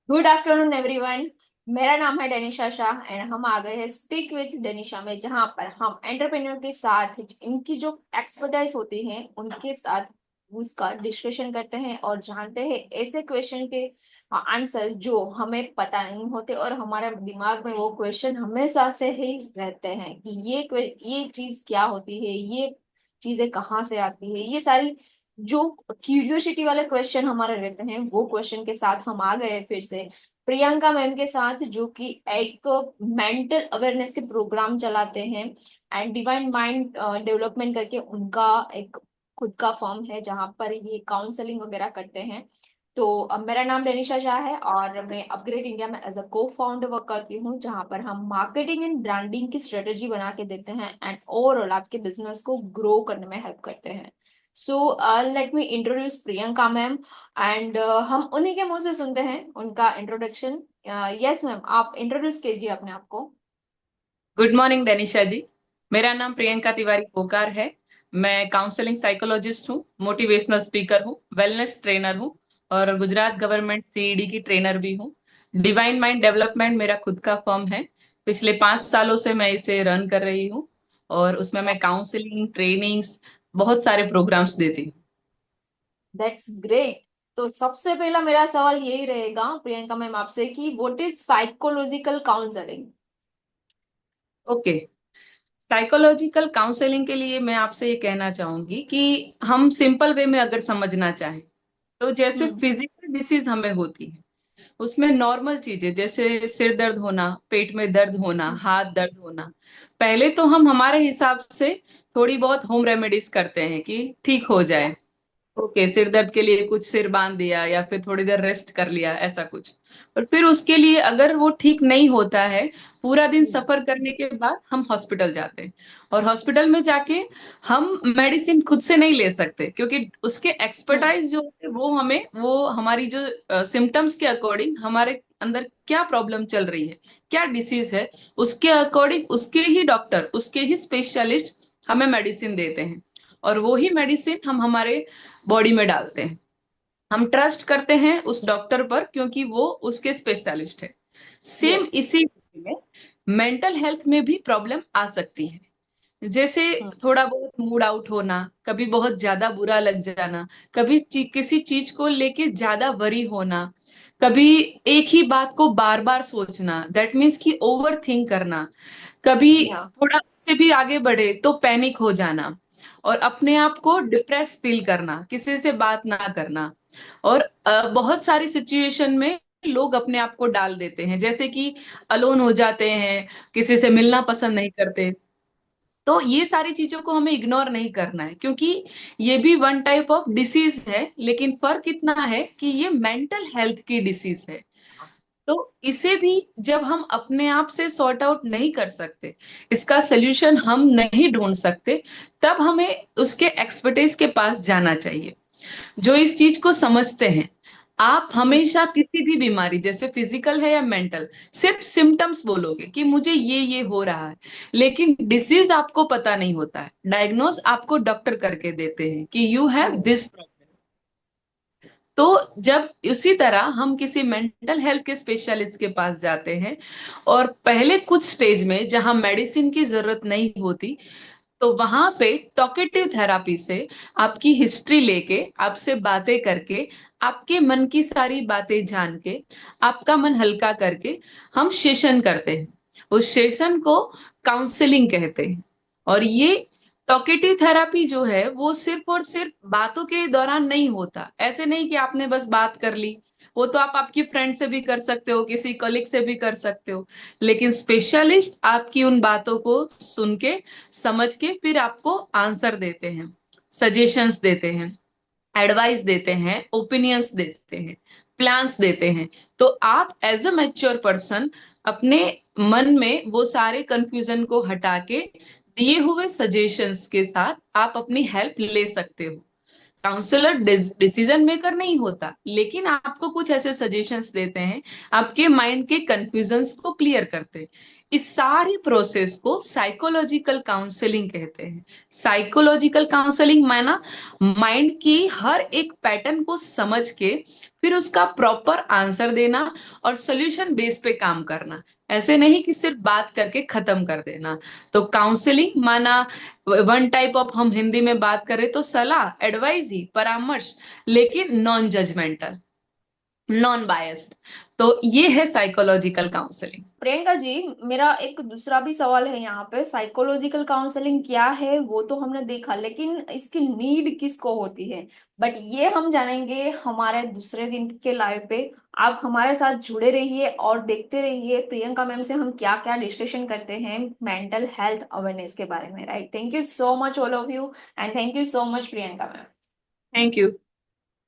Good afternoon everyone. मेरा नाम है डैनिशा शाह एंड हम आ गए हैं स्पीक विद डैनिशा में, जहां पर हम एंटरप्रेन्योर के साथ इनकी जो एक्सपर्टाइज होती है उनके साथ उसका डिस्कशन करते हैं और जानते हैं ऐसे क्वेश्चन के आंसर जो हमें पता नहीं होते और हमारे दिमाग में वो क्वेश्चन हमेशा से ही रहते हैं कि ये चीज क्या होती है, ये चीजें कहाँ से आती है, ये सारी जो क्यूरियोसिटी वाले क्वेश्चन हमारे रहते हैं। वो क्वेश्चन के साथ हम आ गए फिर से प्रियंका मैम के साथ, जो कि एक मेंटल अवेयरनेस के प्रोग्राम चलाते हैं एंड डिवाइन माइंड डेवलपमेंट करके उनका एक खुद का फॉर्म है जहाँ पर ये काउंसलिंग वगैरह करते हैं। तो मेरा नाम डैनिशा शाह है और मैं अपग्रेड इंडिया में एज अ को फाउंडर वर्क करती हूँ, जहाँ पर हम मार्केटिंग एंड ब्रांडिंग की स्ट्रेटेजी बना के देते हैं एंड ओवरऑल आपके बिजनेस को ग्रो करने में हेल्प करते हैं। So let me introduce Priyanka ma'am and हम उन्हीं के मुंह से सुनते हैं उनका इंट्रोडक्शन। यस मैम, आप इंट्रोड्यूस कीजिए अपने आप को। गुड मॉर्निंग डैनिशा जी। मेरा नाम प्रियंका तिवारी पोकार है। मैं काउंसलिंग साइकोलॉजिस्ट हूँ, मोटिवेशनल स्पीकर हूँ, वेलनेस ट्रेनर हूँ और गुजरात गवर्नमेंट सीईडी की ट्रेनर भी हूँ। डिवाइन माइंड डेवलपमेंट मेरा खुद का फर्म है। पिछले 5 सालों से मैं इसे रन कर रही हूँ और उसमें मैं काउंसलिंग, ट्रेनिंग्स, बहुत सारे प्रोग्राम्स देती हूँ। That's great. तो सबसे पहला मेरा सवाल यही रहेगा प्रियंका मैम आपसे कि what is psychological counselling. Okay. Psychological counselling के लिए मैं आपसे ये कहना चाहूंगी कि हम सिंपल वे में अगर समझना चाहें तो जैसे हम्म। फिजिकल डिसीज हमें होती है, उसमें नॉर्मल चीजें जैसे सिर दर्द होना, पेट में दर्द होना, हाथ दर्द होना, पहले तो हम हमारे हिसाब से थोड़ी बहुत होम रेमेडीज करते हैं कि ठीक हो जाए। ओके, सिर दर्द के लिए कुछ सिर बांध दिया या फिर थोड़ी देर रेस्ट कर लिया, ऐसा कुछ। और फिर उसके लिए अगर वो ठीक नहीं होता है, पूरा दिन सफर करने के बाद हम हॉस्पिटल जाते हैं। और हॉस्पिटल में जाके हम मेडिसिन खुद से नहीं ले सकते, क्योंकि उसके हम्म। एक्सपर्टाइज जो होते हैं वो हमें, वो हमारी जो सिम्टम्स के अकॉर्डिंग हमारे अंदर क्या प्रॉब्लम चल रही है, क्या डिसीज है, उसके अकॉर्डिंग उसके ही डॉक्टर, उसके ही स्पेशलिस्ट हमें मेडिसिन देते हैं। और वो ही मेडिसिन हम हमारे बॉडी में डालते हैं। हम ट्रस्ट करते हैं उस डॉक्टर पर क्योंकि वो उसके स्पेशलिस्ट है। Same yes. इसी में मेंटल हेल्थ में भी प्रॉब्लम आ सकती है। जैसे थोड़ा बहुत मूड आउट होना, कभी बहुत ज्यादा बुरा लग जाना, कभी किसी चीज को लेके ज्यादा वरी होना, कभी एक ही बात को बार बार सोचना, दैट मीन्स कि ओवर थिंक करना, कभी या। थोड़ा से भी आगे बढ़े तो पैनिक हो जाना, और अपने आप को डिप्रेस फील करना, किसी से बात ना करना। और बहुत सारी सिचुएशन में लोग अपने आप को डाल देते हैं, जैसे कि अलोन हो जाते हैं, किसी से मिलना पसंद नहीं करते। तो ये सारी चीजों को हमें इग्नोर नहीं करना है, क्योंकि ये भी वन टाइप ऑफ डिसीज है, लेकिन फर्क इतना है कि ये मेंटल हेल्थ की डिसीज है। तो इसे भी जब हम अपने आप से सॉर्ट आउट नहीं कर सकते, इसका सोल्यूशन हम नहीं ढूंढ सकते, तब हमें उसके एक्सपर्टीज के पास जाना चाहिए, जो इस चीज को समझते हैं। आप हमेशा किसी भी बीमारी, जैसे फिजिकल है या मेंटल, सिर्फ सिम्टम्स बोलोगे कि मुझे ये हो रहा है, लेकिन डिसीज आपको पता नहीं होता है। डायग्नोज आपको डॉक्टर करके देते हैं कि यू हैव दिस प्रॉब्लम। तो जब उसी तरह हम किसी मेंटल हेल्थ के स्पेशलिस्ट के पास जाते हैं, और पहले कुछ स्टेज में जहां मेडिसिन की जरूरत नहीं होती, तो वहां पे टॉकेटिव थेरापी से आपकी हिस्ट्री लेके, आपसे बातें करके, आपके मन की सारी बातें जान के, आपका मन हल्का करके हम सेशन करते हैं। उस सेशन को काउंसलिंग कहते हैं। और ये टॉकेटिव थेरापी जो है वो सिर्फ और सिर्फ बातों के दौरान नहीं होता। ऐसे नहीं कि आपने बस बात कर ली, वो तो आप आपकी फ्रेंड से भी कर सकते हो, किसी कलीग से भी कर सकते हो, लेकिन स्पेशलिस्ट आपकी उन बातों को सुन के, समझ के, फिर आपको आंसर देते हैं, सजेशंस देते हैं, एडवाइस देते हैं, ओपिनियंस देते हैं, प्लान्स देते हैं। तो आप एज अ मैच्योर पर्सन अपने मन में वो सारे कंफ्यूजन को हटा के दिए हुए सजेशंस के साथ आप अपनी हेल्प ले सकते हो। काउंसलर डिसीजन मेकर नहीं होता, लेकिन आपको कुछ ऐसे सजेशंस देते हैं, आपके माइंड के कंफ्यूजन्स को क्लियर करते हैं। इस सारी प्रोसेस को साइकोलॉजिकल काउंसलिंग कहते हैं। साइकोलॉजिकल काउंसलिंग माना माइंड की हर एक पैटर्न को समझ के फिर उसका प्रॉपर आंसर देना और सोल्यूशन बेस पे काम करना। ऐसे नहीं कि सिर्फ बात करके खत्म कर देना। तो काउंसलिंग माना वन टाइप ऑफ, हम हिंदी में बात करें तो सलाह, एडवाइस ही, परामर्श, लेकिन नॉन जजमेंटल, नॉन बायस्ड। तो ये है साइकोलॉजिकल काउंसलिंग। प्रियंका जी, मेरा एक दूसरा भी सवाल है यहाँ पे। साइकोलॉजिकल काउंसलिंग क्या है वो तो हमने देखा, लेकिन इसकी नीड किसको होती है? बट ये हम जानेंगे हमारे दूसरे दिन के लाइव पे। आप हमारे साथ जुड़े रहिए और देखते रहिए प्रियंका मैम से हम क्या क्या डिस्कशन करते हैं मेंटल हेल्थ अवेयरनेस के बारे में। Right, thank you so much all of you, and thank you so much Priyanka ma'am. Thank you.